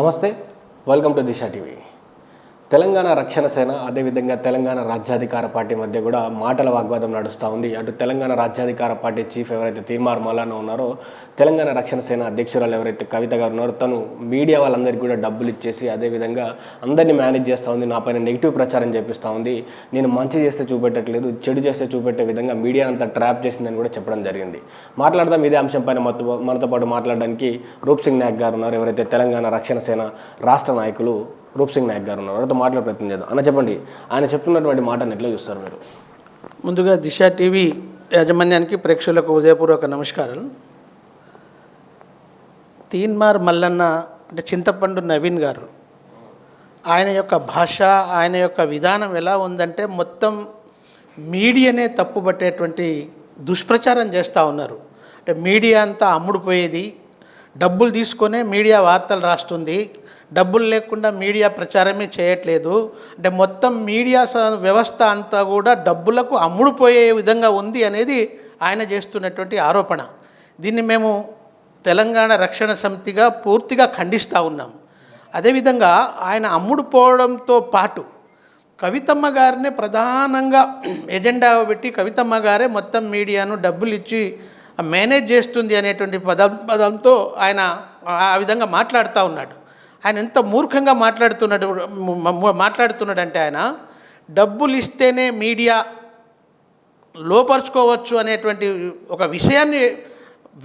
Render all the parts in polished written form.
నమస్తే, welcome to Disha TV. Telangana రక్షణ సేన అదేవిధంగా తెలంగాణ రాజ్యాధికార పార్టీ మధ్య కూడా మాటల వాగ్వాదం నడుస్తూ ఉంది. అటు తెలంగాణ రాజ్యాధికార పార్టీ చీఫ్ ఎవరైతే తీర్మార్ మల్లన్న ఉన్నారో, తెలంగాణ రక్షణ సేన అధ్యక్షురాలు ఎవరైతే కవిత గారు ఉన్నారో, తను మీడియా వాళ్ళందరికీ కూడా డబ్బులు ఇచ్చేసి అదేవిధంగా అందరినీ మేనేజ్ చేస్తూ ఉంది, నా పైన నెగిటివ్ ప్రచారం చేపిస్తూ ఉంది, నేను మంచి చేస్తే చూపెట్టట్లేదు, చెడు చేస్తే చూపెట్టే విధంగా మీడియా అంతా ట్రాప్ చేసిందని కూడా చెప్పడం జరిగింది. మాట్లాడదాం ఇదే అంశం పైన మనతో పాటు మాట్లాడడానికి రూప్ సింగ్ నాయక్ గారు ఉన్నారు, ఎవరైతే తెలంగాణ రక్షణ సేన రాష్ట్ర నాయకులు రూప్ సింగ్ నాయక్ గారు ఉన్నారు. వారితో మాట్లాడే ప్రయత్నం చేద్దాం. అన్న, చెప్పండి, ఆయన చెప్తున్నటువంటి మాటను ఎట్లా చూస్తారు మీరు? ముందుగా దిశ టీవీ యాజమాన్యానికి ప్రేక్షకులకు ఉదయపూర్వక నమస్కారాలు. తీన్మార్ మల్లన్న అంటే చింతపండు నవీన్ గారు, ఆయన యొక్క భాష, ఆయన యొక్క విధానం ఎలా ఉందంటే మొత్తం మీడియానే తప్పుపట్టేటువంటి దుష్ప్రచారం చేస్తూ ఉన్నారు. అంటే మీడియా అంతా అమ్ముడుపోయేది, డబ్బులు తీసుకొనే మీడియా వార్తలు రాస్తుంది, డబ్బులు లేకుండా మీడియా ప్రచారమే చేయట్లేదు. అంటే మొత్తం మీడియా వ్యవస్థ అంతా కూడా డబ్బులకు అమ్ముడుపోయే విధంగా ఉంది అనేది ఆయన చేస్తున్నటువంటి ఆరోపణ. దీన్ని మేము తెలంగాణ రక్షణ సమితిగా పూర్తిగా ఖండిస్తూ ఉన్నాం. అదేవిధంగా ఆయన అమ్ముడుపోవడంతో పాటు కవితమ్మ గారిని ప్రధానంగా ఎజెండా పెట్టి కవితమ్మ గారే మొత్తం మీడియాను డబ్బులు ఇచ్చి మేనేజ్ చేస్తుంది అనేటువంటి పదంతో ఆయన ఆ విధంగా మాట్లాడుతూ ఉన్నాడు. ఆయన ఎంత మూర్ఖంగా మాట్లాడుతున్నాడంటే, ఆయన డబ్బులు ఇస్తేనే మీడియా లోపరుచుకోవచ్చు అనేటువంటి ఒక విషయాన్ని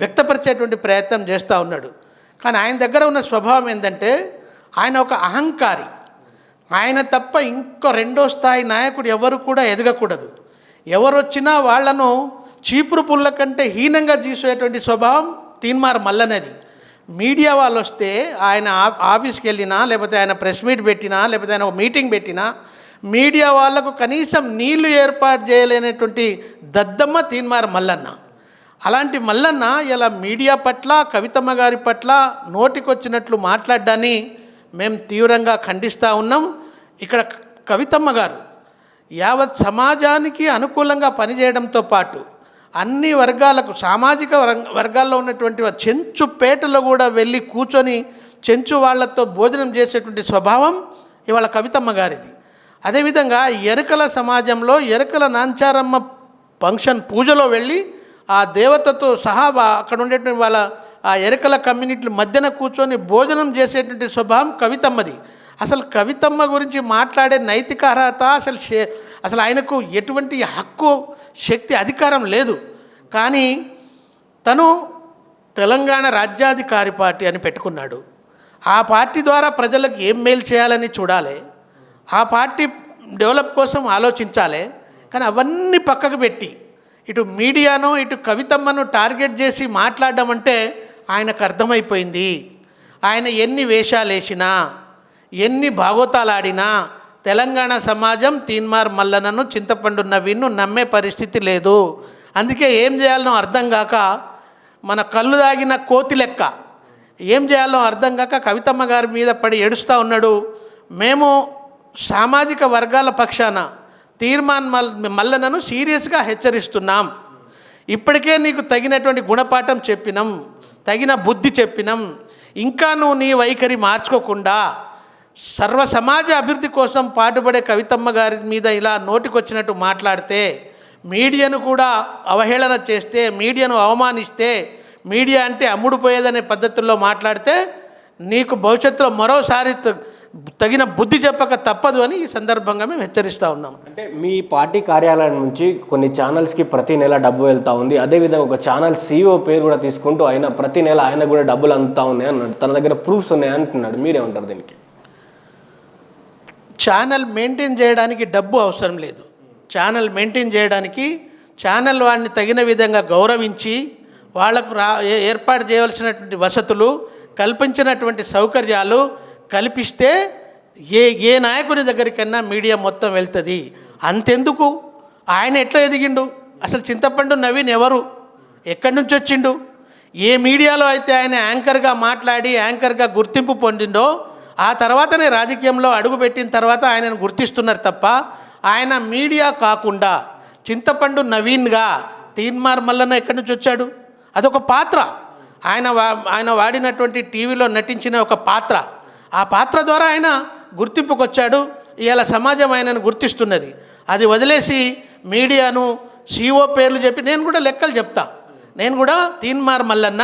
వ్యక్తపరిచేటువంటి ప్రయత్నం చేస్తూ ఉన్నాడు. కానీ ఆయన దగ్గర ఉన్న స్వభావం ఏంటంటే, ఆయన ఒక అహంకారి. ఆయన తప్ప ఇంకో రెండో స్థాయి నాయకుడు ఎవరు కూడా ఎదగకూడదు. ఎవరు వచ్చినా వాళ్లను చీపురు పుల్ల కంటే హీనంగా చూసేటువంటి స్వభావం తీన్మార్ మల్లన్నది. మీడియా వాళ్ళు వస్తే ఆయన ఆఫీస్కి వెళ్ళినా, లేకపోతే ఆయన ప్రెస్ మీట్ పెట్టినా, లేకపోతే ఆయన ఒక మీటింగ్ పెట్టినా, మీడియా వాళ్లకు కనీసం నీళ్లు ఏర్పాటు చేయలేనటువంటి దద్దమ్మ తీన్మార్ మల్లన్న. అలాంటి మల్లన్న ఇలా మీడియా పట్ల, కవితమ్మ గారి పట్ల నోటికొచ్చినట్లు మాట్లాడడాన్ని మేము తీవ్రంగా ఖండిస్తూ ఉన్నాం. ఇక్కడ కవితమ్మ గారు యావత్ సమాజానికి అనుకూలంగా పనిచేయడంతో పాటు అన్ని వర్గాలకు, సామాజిక వర్గాల్లో ఉన్నటువంటి చెంచుపేటలో కూడా వెళ్ళి కూర్చొని చెంచు వాళ్లతో భోజనం చేసేటువంటి స్వభావం ఇవాళ కవితమ్మ గారిది. అదేవిధంగా ఎరకల సమాజంలో ఎరకల నాంచారమ్మ ఫంక్షన్ పూజలో వెళ్ళి ఆ దేవతతో సహా అక్కడ ఉండేటువంటి వాళ్ళ ఆ ఎరకల కమ్యూనిటీల మధ్యన కూర్చొని భోజనం చేసేటువంటి స్వభావం కవితమ్మది. అసలు కవితమ్మ గురించి మాట్లాడే నైతిక అర్హత అసలు ఆయనకు ఎటువంటి హక్కు, శక్తి, అధికారం లేదు. కానీ తను తెలంగాణ రాజ్యాధికారి పార్టీ అని పెట్టుకున్నాడు. ఆ పార్టీ ద్వారా ప్రజలకు ఏం మేలు చేయాలని చూడాలి, ఆ పార్టీ డెవలప్ కోసం ఆలోచించాలి. కానీ అవన్నీ పక్కకు పెట్టి ఇటు మీడియాను, ఇటు కవితమ్మను టార్గెట్ చేసి మాట్లాడడం అంటే ఆయనకు అర్థమైపోయింది. ఆయన ఎన్ని వేషాలు వేసినా, ఎన్ని భాగోతాలు ఆడినా తెలంగాణ సమాజం తీన్మార్ మల్లన్నను, చింతపండు నవీన్ను నమ్మే పరిస్థితి లేదు. అందుకే ఏం చేయాలనో అర్థం కాక, మన కళ్ళు దాగిన కోతి లెక్క ఏం చేయాలో అర్థం కాక కవితమ్మ గారి మీద పడి ఏడుస్తూ ఉన్నాడు. మేము సామాజిక వర్గాల పక్షాన తీర్మాన్ మల్లన్నను సీరియస్గా హెచ్చరిస్తున్నాం. ఇప్పటికే నీకు తగినటువంటి గుణపాఠం చెప్పినాం, తగిన బుద్ధి చెప్పినాం. ఇంకా నువ్వు నీ వైఖరి మార్చుకోకుండా సర్వ సమాజ అభివృద్ధి కోసం పాటుపడే కవితమ్మ గారి మీద ఇలా నోటికొచ్చినట్టు మాట్లాడితే, మీడియాను కూడా అవహేళన చేస్తే, మీడియాను అవమానిస్తే, మీడియా అంటే అమ్ముడుపోయేదనే పద్ధతుల్లో మాట్లాడితే నీకు భవిష్యత్తులో మరోసారి తగిన బుద్ధి చెప్పక తప్పదు అని ఈ సందర్భంగా మేము హెచ్చరిస్తూ ఉన్నాం. అంటే మీ పార్టీ కార్యాలయం నుంచి కొన్ని ఛానల్స్కి ప్రతి నెల డబ్బు వెళ్తూ ఉంది. అదేవిధంగా ఒక ఛానల్ CEO పేరు కూడా తీసుకుంటూ ఆయన ప్రతి నెల ఆయన కూడా డబ్బులు అందుతూ ఉన్నాయి అన్నాడు. తన దగ్గర ప్రూఫ్స్ ఉన్నాయి అంటున్నాడు. మీరేమంటారు దీనికి? ఛానల్ మెయింటైన్ చేయడానికి డబ్బు అవసరం లేదు. ఛానల్ మెయింటైన్ చేయడానికి ఛానల్ వాడిని తగిన విధంగా గౌరవించి వాళ్లకు ఏర్పాటు చేయవలసినటువంటి వసతులు, కల్పించినటువంటి సౌకర్యాలు కల్పిస్తే ఏ నాయకుని దగ్గరికన్నా మీడియా మొత్తం వెళ్తుంది. అంతెందుకు, ఆయన ఎట్లా ఎదిగిండు? అసలు చింతపండు నవీన్ ఎవరు? ఎక్కడి నుంచి వచ్చిండు? ఏ మీడియాలో అయితే ఆయన యాంకర్గా మాట్లాడి యాంకర్గా గుర్తింపు పొందిండో ఆ తర్వాతనే రాజకీయంలో అడుగుపెట్టిన తర్వాత ఆయనను గుర్తిస్తున్నారు తప్ప, ఆయన మీడియా కాకుండా చింతపండు నవీన్గా తీన్మార్ మల్లన్న ఎక్కడి నుంచి వచ్చాడు? అదొక పాత్ర. ఆయన వాడినటువంటి టీవీలో నటించిన ఒక పాత్ర. ఆ పాత్ర ద్వారా ఆయన గుర్తింపుకు వచ్చాడు. ఇవాళ సమాజం ఆయనను గుర్తిస్తున్నది. అది వదిలేసి మీడియాను సీఓ పేర్లు చెప్పి నేను కూడా లెక్కలు చెప్తా. నేను కూడా తీన్మార్ మల్లన్న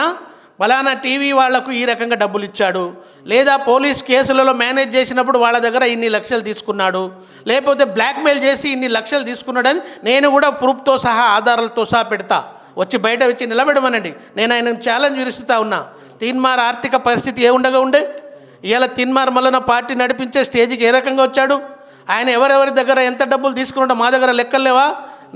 ఫలానా టీవీ వాళ్లకు ఈ రకంగా డబ్బులు ఇచ్చాడు, లేదా పోలీస్ కేసులలో మేనేజ్ చేసినప్పుడు వాళ్ళ దగ్గర ఇన్ని లక్షలు తీసుకున్నాడు, లేకపోతే బ్లాక్మెయిల్ చేసి ఇన్ని లక్షలు తీసుకున్నాడని నేను కూడా ప్రూఫ్తో సహా ఆధారాలతో సహా పెడతా. వచ్చి బయట వచ్చి నిలబెడమనండి. నేను ఆయనను ఛాలెంజ్ విరుస్తుతా ఉన్నా. తీన్మార్ ఆర్థిక పరిస్థితి ఏ ఉండగా ఉండే? ఇవాళ తీన్మార్ మల్లన్న పార్టీ నడిపించే స్టేజ్కి ఏ రకంగా వచ్చాడు? ఆయన ఎవరెవరి దగ్గర ఎంత డబ్బులు తీసుకున్నాడో మా దగ్గర లెక్కలు లేవా?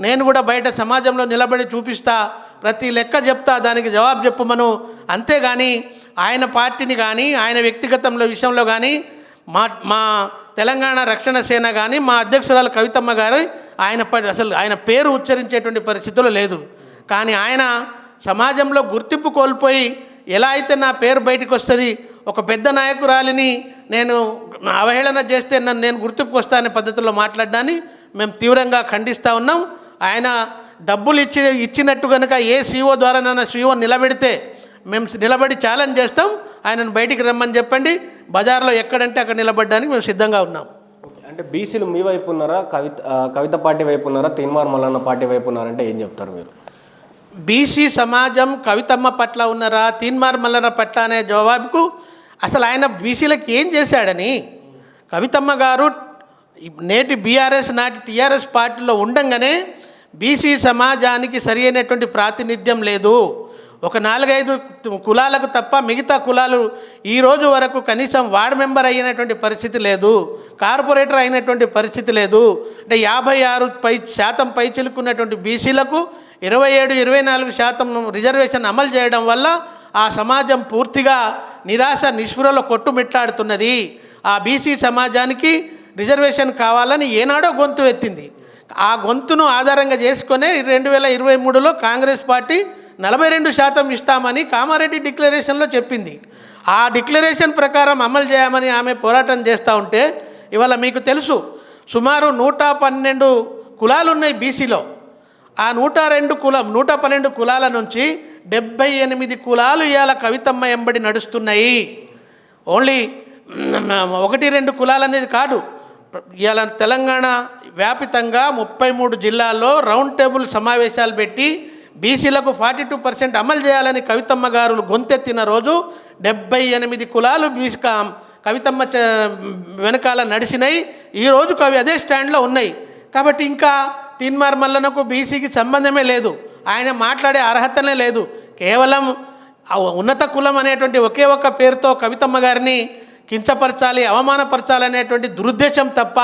నేను కూడా బయట సమాజంలో నిలబడి చూపిస్తా, ప్రతి లెక్క చెప్తా, దానికి జవాబు చెప్పమను. అంతేగాని ఆయన పార్టీని కానీ ఆయన వ్యక్తిగతంలో విషయంలో కానీ మా తెలంగాణ రక్షణ సేన కానీ మా అధ్యక్షురాలు కవితమ్మ గారు అసలు ఆయన పేరు ఉచ్చరించేటువంటి పరిస్థితులు లేదు. కానీ ఆయన సమాజంలో గుర్తింపు కోల్పోయి ఎలా అయితే నా పేరు బయటకు వస్తుంది, ఒక పెద్ద నాయకురాలిని నేను అవహేళన చేస్తే నేను గుర్తుకు వస్తానే పద్ధతిలో మాట్లాడడాన్ని మేము తీవ్రంగా ఖండిస్తూ ఉన్నాం. ఆయన డబ్బులు ఇచ్చినట్టు కనుక ఏ సీఓ ద్వారా నన్ను సీఓ నిలబెడితే మేము నిలబడి ఛాలెంజ్ చేస్తాం. ఆయనను బయటికి రమ్మని చెప్పండి. బజార్లో ఎక్కడంటే అక్కడ నిలబడడానికి మేము సిద్ధంగా ఉన్నాం. అంటే బీసీలు మీ వైపు ఉన్నారా, కవిత పార్టీ వైపు ఉన్నారా, తీన్మార్ మల్లన్న పార్టీ వైపు ఉన్నారంటే ఏం చెప్తారు మీరు? బీసీ సమాజం కవితమ్మ పట్ల ఉన్నారా, తీన్మార్ మల్లన్న పట్ల అనే జవాబుకు అసలు ఆయన బీసీలకు ఏం చేశాడని, కవితమ్మ గారు నేటి బీఆర్ఎస్ నాటి టీఆర్ఎస్ పార్టీలో ఉండంగానే బీసీ సమాజానికి సరి అయినటువంటి ప్రాతినిధ్యం లేదు. ఒక 4-5 కులాలకు తప్ప మిగతా కులాలు ఈ రోజు వరకు కనీసం వార్డు మెంబర్ అయినటువంటి పరిస్థితి లేదు, కార్పొరేటర్ అయినటువంటి పరిస్థితి లేదు. అంటే 56% పై చిలుకున్నటువంటి బీసీలకు 27-24% రిజర్వేషన్ అమలు చేయడం వల్ల ఆ సమాజం పూర్తిగా నిరాశ నిస్పృహలో కొట్టుమిట్టాడుతున్నది. ఆ బీసీ సమాజానికి రిజర్వేషన్ కావాలని ఏనాడో గొంతు ఎత్తింది. ఆ గొంతును ఆధారంగా చేసుకునే 2023లో కాంగ్రెస్ పార్టీ 42% ఇస్తామని కామారెడ్డి డిక్లరేషన్లో చెప్పింది. ఆ డిక్లరేషన్ ప్రకారం అమలు చేయమని ఆమె పోరాటం చేస్తూ ఉంటే ఇవాళ మీకు తెలుసు సుమారు 112 కులాలు ఉన్నాయి బీసీలో. ఆ 112 కులాల నుంచి 78 కులాలు ఇవాళ కవితమ్మ ఎంబడి నడుస్తున్నాయి. ఓన్లీ 1-2 కులాలు అనేది కాదు. ఇవాళ తెలంగాణ వ్యాపితంగా 33 జిల్లాల్లో రౌండ్ టేబుల్ సమావేశాలు పెట్టి బీసీలకు 42% అమలు చేయాలని కవితమ్మ గారు గొంతెత్తిన రోజు 78 కులాలు కవితమ్మ వెనకాల నడిచినాయి. ఈరోజు కవి అదే స్టాండ్లో ఉన్నాయి. కాబట్టి ఇంకా తీన్మార్ మల్లన్నకు బీసీకి సంబంధమే లేదు, ఆయన మాట్లాడే అర్హతనే లేదు. కేవలం ఉన్నత కులం అనేటువంటి ఒకే ఒక్క పేరుతో కవితమ్మ గారిని కించపరచాలి, అవమానపరచాలనేటువంటి దురుద్దేశం తప్ప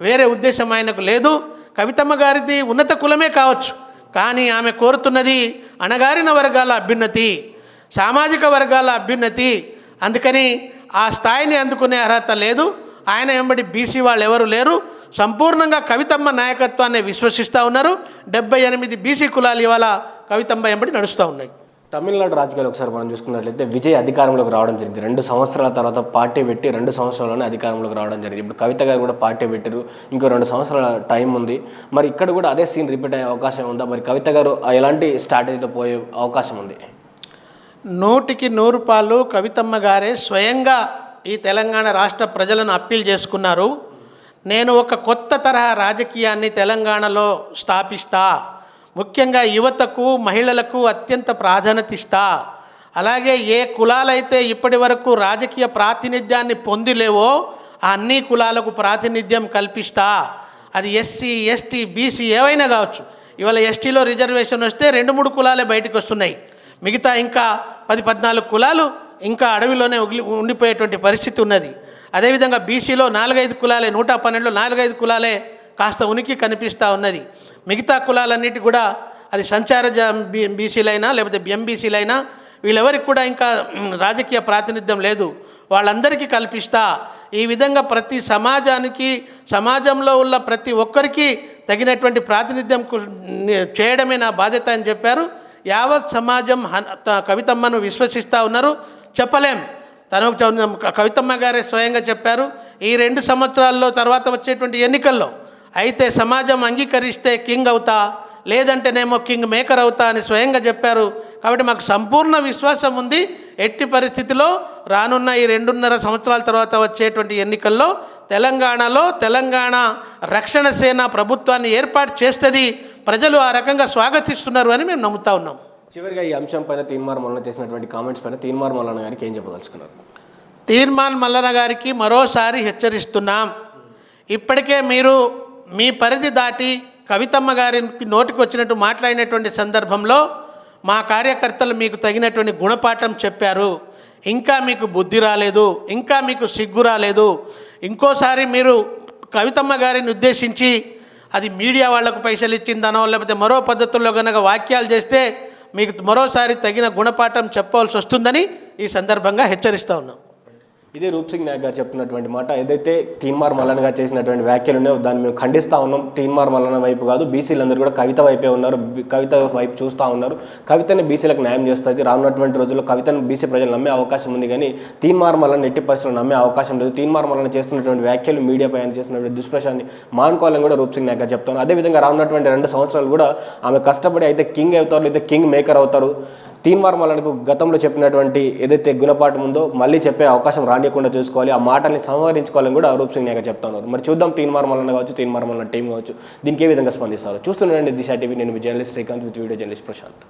వేరే ఉద్దేశం ఆయనకు లేదు. కవితమ్మ గారిది ఉన్నత కులమే కావచ్చు, కానీ ఆమె కోరుతున్నది అణగారిన వర్గాల అభ్యున్నతి, సామాజిక వర్గాల అభ్యున్నతి. అందుకని ఆ స్థాయిని అందుకునే అర్హత లేదు. ఆయన వెంబడి బీసీ వాళ్ళు ఎవరు లేరు. సంపూర్ణంగా కవితమ్మ నాయకత్వాన్ని విశ్వసిస్తూ ఉన్నారు. 78 బీసీ కులాలు ఇవాళ కవితమ్మ వెంబడి నడుస్తూ ఉన్నాయి. తమిళనాడు రాజకీయాలు ఒకసారి మనం చూసుకున్నట్లయితే విజయ్ అధికారంలోకి రావడం జరిగింది. 2 సంవత్సరాల తర్వాత పార్టీ పెట్టి 2 సంవత్సరాల్లోనే అధికారంలోకి రావడం జరిగింది. ఇప్పుడు కవిత గారు కూడా పార్టీ పెట్టారు, ఇంకో 2 సంవత్సరాల టైం ఉంది. మరి ఇక్కడ కూడా అదే సీన్ రిపీట్ అయ్యే అవకాశం ఉందా? మరి కవిత గారు ఎలాంటి స్ట్రాటజీతో పోయే అవకాశం ఉంది? 100% కవితమ్మ గారే స్వయంగా ఈ తెలంగాణ రాష్ట్ర ప్రజలను అప్పీల్ చేసుకున్నారు. నేను ఒక కొత్త తరహా రాజకీయాన్ని తెలంగాణలో స్థాపిస్తా, ముఖ్యంగా యువతకు మహిళలకు అత్యంత ప్రాధాన్యత ఇస్తా, అలాగే ఏ కులాలైతే ఇప్పటి వరకు రాజకీయ ప్రాతినిధ్యాన్ని పొందిలేవో ఆ అన్ని కులాలకు ప్రాతినిధ్యం కల్పిస్తా. అది ఎస్సీ, ఎస్టీ, బీసీ ఏవైనా కావచ్చు. ఇవాళ ఎస్టీలో రిజర్వేషన్ వస్తే 2-3 కులాలే బయటకు వస్తున్నాయి. మిగతా ఇంకా 10-14 కులాలు ఇంకా అడవిలోనే ఉండిపోయేటువంటి పరిస్థితి ఉన్నది. అదేవిధంగా బీసీలో 4-5 కులాలే, 112లో 4-5 కులాలే కాస్త ఉనికి కనిపిస్తూ ఉన్నది. మిగతా కులాలన్నిటి కూడా అది సంచార బీసీలైనా లేకపోతే ఎంబీసీలైనా వీళ్ళెవరికి కూడా ఇంకా రాజకీయ ప్రాతినిధ్యం లేదు. వాళ్ళందరికీ కల్పిస్తా. ఈ విధంగా ప్రతి సమాజానికి, సమాజంలో ఉన్న ప్రతి ఒక్కరికి తగినటువంటి ప్రాతినిధ్యం చేయడమే నా బాధ్యత అని చెప్పారు. యావత్ సమాజం కవితమ్మను విశ్వసిస్తూ ఉన్నారు. చెప్పలేం, కవితమ్మ గారే స్వయంగా చెప్పారు, ఈ 2 సంవత్సరాల్లో తర్వాత వచ్చేటువంటి ఎన్నికల్లో అయితే సమాజం అంగీకరిస్తే కింగ్ అవుతా, లేదంటేనేమో కింగ్ మేకర్ అవుతా అని స్వయంగా చెప్పారు. కాబట్టి మాకు సంపూర్ణ విశ్వాసం ఉంది ఎట్టి పరిస్థితిలో రానున్న ఈ 2.5 సంవత్సరాల తర్వాత వచ్చేటువంటి ఎన్నికల్లో తెలంగాణలో తెలంగాణ రక్షణ సేన ప్రభుత్వాన్ని ఏర్పాటు చేస్తుంది. ప్రజలు ఆ రకంగా స్వాగతిస్తున్నారు అని మేము నమ్ముతా ఉన్నాం. చివరిగా ఈ అంశం పైన తీన్మార్ మల్లన్న చేసినటువంటి కామెంట్స్ పైన తీన్మార్ మల్లన్న గారికి ఏం చెప్పదలుచుకున్నారు? తీర్మాన్ మల్లన్న గారికి మరోసారి హెచ్చరిస్తున్నాం. ఇప్పటికే మీరు మీ పరిధి దాటి కవితమ్మ గారికి నోటికి వచ్చినట్టు మాట్లాడినటువంటి సందర్భంలో మా కార్యకర్తలు మీకు తగినటువంటి గుణపాఠం చెప్పారు. ఇంకా మీకు బుద్ధి రాలేదు, ఇంకా మీకు సిగ్గు రాలేదు. ఇంకోసారి మీరు కవితమ్మ గారిని ఉద్దేశించి అది మీడియా వాళ్లకు పైసలు ఇచ్చిందనో లేకపోతే మరో పద్ధతుల్లో కనుక వాక్యాలు చేస్తే మీకు మరోసారి తగిన గుణపాఠం చెప్పవలసి వస్తుందని ఈ సందర్భంగా హెచ్చరిస్తూ ఉన్నాం. ఇదే రూప్ సింగ్ నాయక్ గారు చెప్తున్నటువంటి మాట. ఏదైతే తీన్మార్ మల్లన్న గారు చేసినటువంటి వ్యాఖ్యలు ఉన్నాయో దాన్ని మేము ఖండిస్తూ ఉన్నాం. తీన్మార్ మల్లన్న వైపు కాదు, బీసీలందరూ కూడా కవిత వైపే ఉన్నారు, కవిత వైపు చూస్తూ ఉన్నారు. కవితని బీసీలకు న్యాయం చేస్తుంది. రానున్నటువంటి రోజుల్లో కవితను బీసీ ప్రజలు నమ్మే అవకాశం ఉంది, కానీ తీన్మార్ మల్లన్న ఎట్టి పరిస్థితుల్లో నమ్మే అవకాశం లేదు. తీన్మార్ మల్లన్న చేస్తున్నటువంటి వ్యాఖ్యలు మీడియాపై ఆయన చేస్తున్నటువంటి దుష్ప్రచారాన్ని మానుకోవాలని కూడా రూప్ సింగ్ నాయక్ గారు చెప్తాను. అదేవిధంగా రానున్నటువంటి 2 సంవత్సరాలు కూడా ఆమె కష్టపడి అయితే కింగ్ అవుతారు, అయితే కింగ్ మేకర్ అవుతారు. తీన్మార్ మల్లన్నకు గతంలో చెప్పినటువంటి ఏదైతే గుణపాఠం ఉందో మళ్ళీ చెప్పే అవకాశం రానియకుండా చూసుకోవాలి, ఆ మాటల్ని సంహరించుకోవాలని కూడా రూప్ సింగ్ నాయక్ చెప్తా ఉన్నారు. మరి చూద్దాం తీన్మార్ మల్లన్న కావచ్చు, తీన్మార్ మల్లన్న టీం కావచ్చు దీనికి ఏ విధంగా స్పందిస్తారు. చూస్తుండండి దిశ టీవీ. నేను మీ journalist Srikanth with video journalist Prashanth.